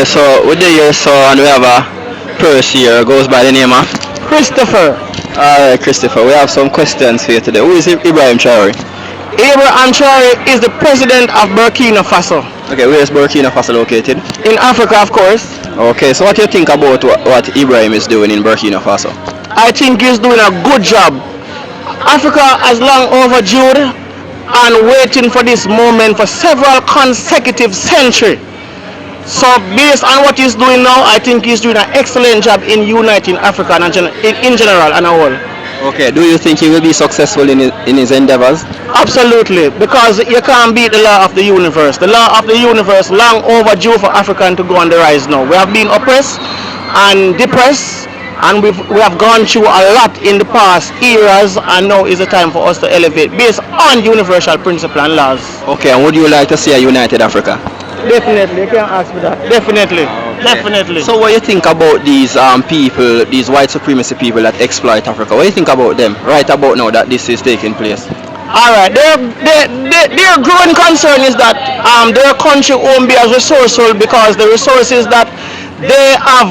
So with the year so and we have a person here goes by the name of Christopher. Alright Christopher, we have some questions for you today. Who is Ibrahim Traore? Abraham Traore is the president of Burkina Faso. Okay, where is Burkina Faso located? In Africa, of course. Okay, so what do you think about what Ibrahim is doing in Burkina Faso? I think he's doing a good job. Africa has long overdue and waiting for this moment for several consecutive centuries. So based on what he's doing now, I think he's doing an excellent job in uniting Africa and in general and a whole. Okay, do you think he will be successful in his endeavors? Absolutely, because you can't beat the law of the universe. The law of the universe long overdue for Africa to go on the rise now. We have been oppressed and depressed, and we have gone through a lot in the past eras, and now is the time for us to elevate based on universal principle and laws. Okay, and would you like to see a united Africa? Definitely, you can't ask for that. Definitely, definitely. So what do you think about these people, these white supremacy people that exploit Africa? What do you think about them right about now that this is taking place? All right, their growing concern is that their country won't be as resourceful because the resources that they have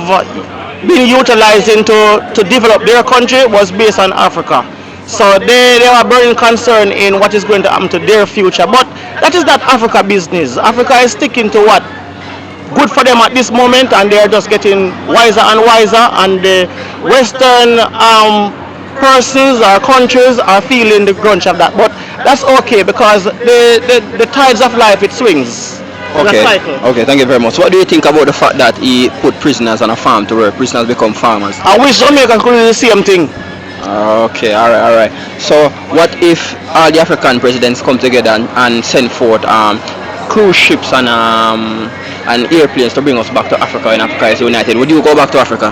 been utilizing to develop their country was based on Africa. So they are very concerned in what is going to happen to their future. But that is not Africa business. Africa is sticking to what good for them at this moment, and they are just getting wiser and wiser. And the Western persons or countries are feeling the crunch of that. But that's okay because the tides of life, it swings. Okay. Okay, thank you very much. What do you think about the fact that he put prisoners on a farm to where prisoners become farmers? I wish Jamaica could do the same thing. Okay, all right. So, what if all the African presidents come together and send forth cruise ships and airplanes to bring us back to Africa when Africa is united? Would you go back to Africa?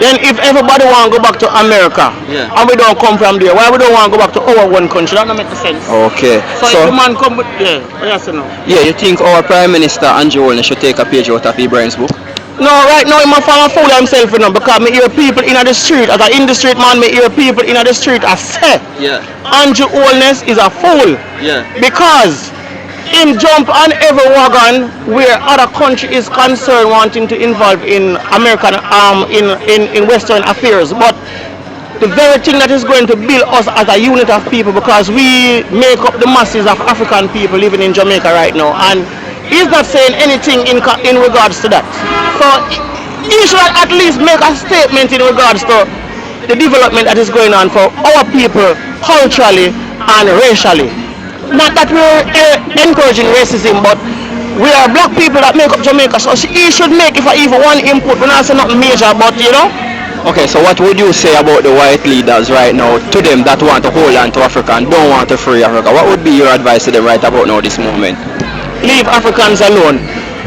Then, if everybody want to go back to America, yeah, and we don't come from there, why we don't want to go back to our one country? That don't make sense. Okay. So if the man come with yes or no? Yeah, you think our Prime Minister Andrew Holness should take a page out of Ibrahim's book? No, right now I'm a fan fool himself, you know, because me hear people in the street, as an in the street man, me hear people in the street I say, yeah, Andrew Holness is a fool. Yeah. Because him jump on every wagon where other country is concerned wanting to involve in American in Western affairs. But the very thing that is going to build us as a unit of people, because we make up the masses of African people living in Jamaica right now, and he's not saying anything in regards to that. So he should at least make a statement in regards to the development that is going on for our people culturally and racially. Not that we're encouraging racism, but we are black people that make up Jamaica, so he should make if I even one input. We're not saying nothing major, but you know. Okay, so what would you say about the white leaders right now, to them that want to hold on to Africa and don't want to free Africa? What would be your advice to them right about now, this moment? Leave Africans alone.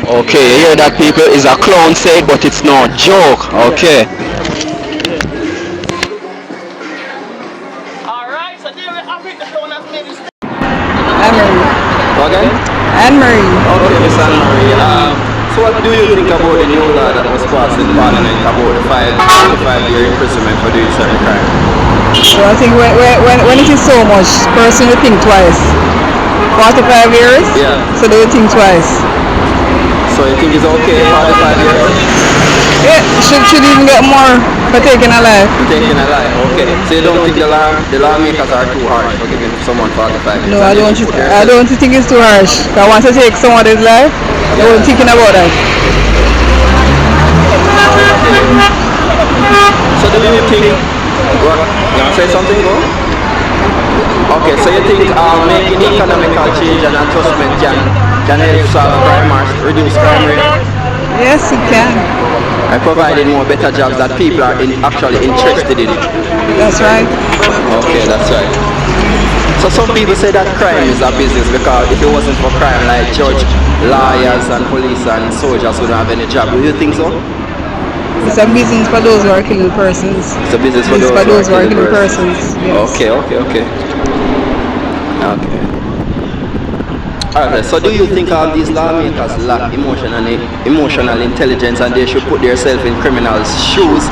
Okay, you hear that, people? Is a clown said, but it's no joke. Okay. Alright, so there we have it. The clown has made this. Anne-Marie. Okay? Anne-Marie. Okay, Miss Anne-Marie. So what do you think about the new law that was passed in Parliament about the 5-year imprisonment for doing certain crime? So I think when it is so much, person will think twice. 45 years? Yeah. So they will think twice. So you think it's okay, 45 years? Yeah, should even get more for taking a life. Taking a life, okay. So you don't think the lawmakers are too harsh for giving someone 45 years? No, I don't think it's too harsh. I want to take somebody's life, they were thinking about that. So do you think, you want to say something, bro? Okay, so you think making economical change and adjustment can help solve crime or reduce crime rate? Yes, it can. And providing more better jobs that people are actually interested in it. That's right. Okay, that's right. So some people say that crime is a business because if it wasn't for crime, like judge, lawyers and police and soldiers wouldn't have any job. Do you think so? It's a business for those who are killing persons. It's a business for those who are killing persons. Yes. Okay. Alright, so do you think all these lawmakers lack emotional intelligence and they should put themselves in criminals' shoes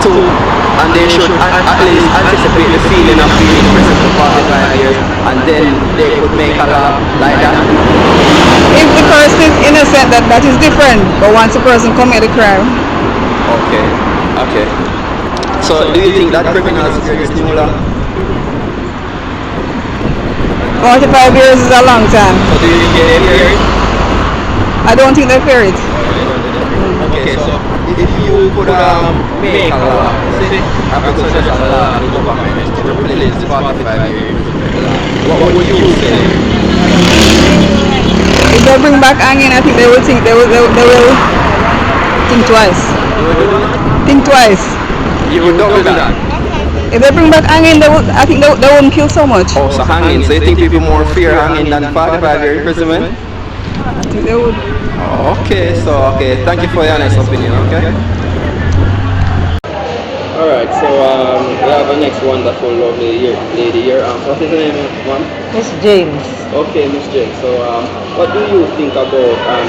too, and they should at least anticipate the feeling of being in prison for 45 years and then they could make a law like that? If the person is innocent, that is different. But once a person commit a crime, Okay, okay. So do you think that criminals fear this new law? 45 years is a long time. So do you think they fear it? I don't think they fear it. You don't think they fear it? Okay, so if you could make a law, say, I could suggest a law to the government to replace the 45-year imprisonment law, what would you say? If they bring back hanging, I think they will think twice. You would do that? Think twice. You would double that? If they bring back hanging, I think they won't kill so much. Oh, so hanging. So you think people more fear hanging than 45-year imprisonment? I think they would. Okay, so thank you for your honest opinion. Okay. All right, so we have a next wonderful, lovely lady here. What is her name, ma'am? Miss James. Okay, Miss Jane. So, what do you think about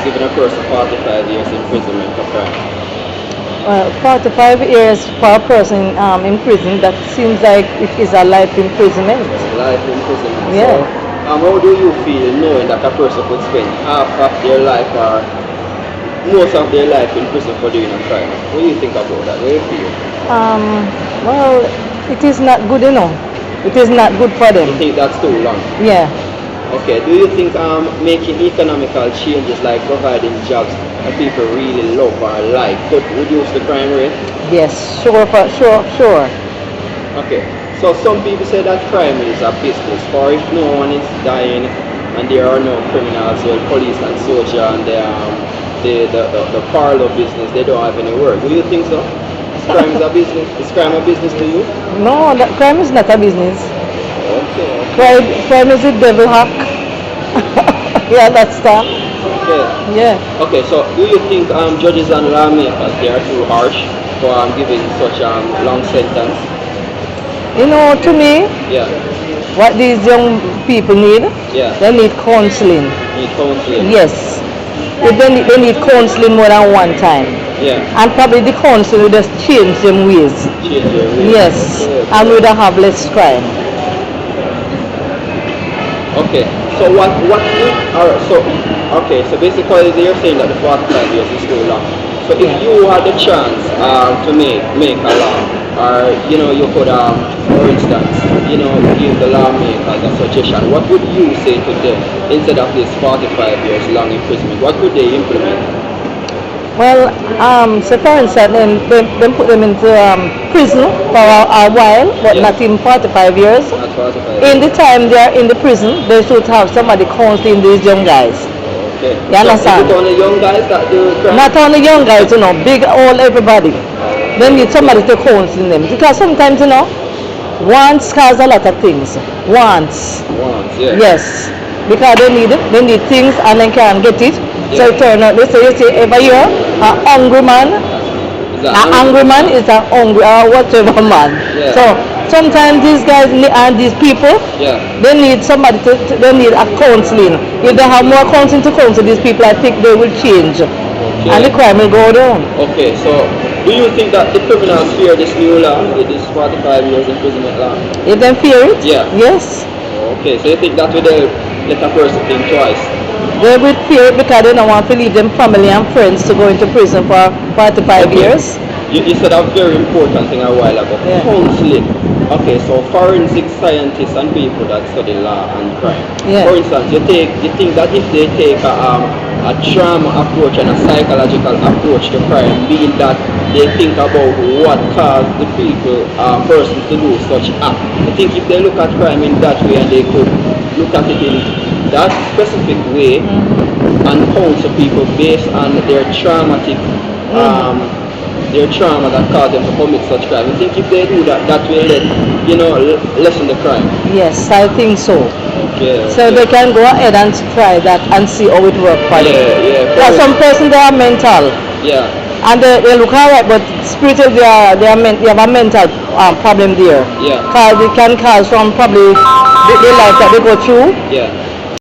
giving a person 45 years imprisonment for crime? 45 years for a person in prison, that seems like it is a life imprisonment. Life imprisonment. Yeah. So, how do you feel knowing that a person could spend half of their life or most of their life in prison for doing a crime? What do you think about that? What do you feel? Well, it is not good enough. It is not good for them. You think that's too long? Yeah. Okay. Do you think making economical changes like providing jobs that people really love or like could reduce the crime rate? Yes, sure. Okay. So some people say that crime is a business, for if no one is dying and there are no criminals, well, police and soldier and the parlor business, they don't have any work. Do you think so? Is crime is a business? Is crime a business to you? No, that crime is not a business. Okay. Crime is a devil hack. Yeah, that's that. Okay. Yeah. Okay. So do you think judges and lawmakers they are too harsh for giving such long sentence? You know, to me, Yeah. what these young people need, Yeah. they need counseling. Need counseling. Yes. They need counseling more than one time. Yeah. And probably the council will just change them ways. Change their ways. Yes, Okay. and we would have less crime. Okay. So what would so basically you're saying that the 45 years is too long. So if Yeah. you had the chance to make a law, or you could for instance give the lawmakers a suggestion, what would you say to them instead of this 45 years long imprisonment? What could they implement? Well, so for instance, then put them into prison for a while, but Yeah. not in 45 years. Not 45 In years. the time they are in the prison, they should have somebody counseling these young guys. Okay. You understand? So is it only young guys that do crime? Not only young guys, big, old, everybody. They need somebody to counsel them. Because sometimes, wants cause a lot of things. Wants. Once, yeah. Yes. Because they need things and they can't get it. So Yeah. it turn out, they say every year, a hungry man, Is that an angry man is a hungry or whatever man. Yeah. So sometimes these guys and these people, Yeah. they need somebody they need a counseling. If they have more counseling to counsel these people, I think they will change. And the crime will go down. Okay, so do you think that the criminals fear this new law, with this 45 years imprisonment law? If they fear it, Yeah. yes. Okay, so you think that will let a person think twice? They will fear it because they don't want to leave them family and friends to go into prison for 45 Okay. years. You said a very important thing a while ago. Yeah. Counseling. Okay, so forensic scientists and people that study law and crime. Yeah. For instance, you think that if they take a trauma approach and a psychological approach to crime, being that they think about what caused the person to do such act. I think if they look at crime in that way and they could look at it in that specific way and counsel people based on their traumatic their trauma that caused them to commit such crime. I think if they do that, that will lessen the crime. Yes, I think so. Okay. So they can go ahead and try that and see how it works for them. Yeah. There are some persons they are mental Yeah. and they look alright, but spiritually they have a mental problem there. Yeah. Cause it can cause from probably the life that they go through. Yeah.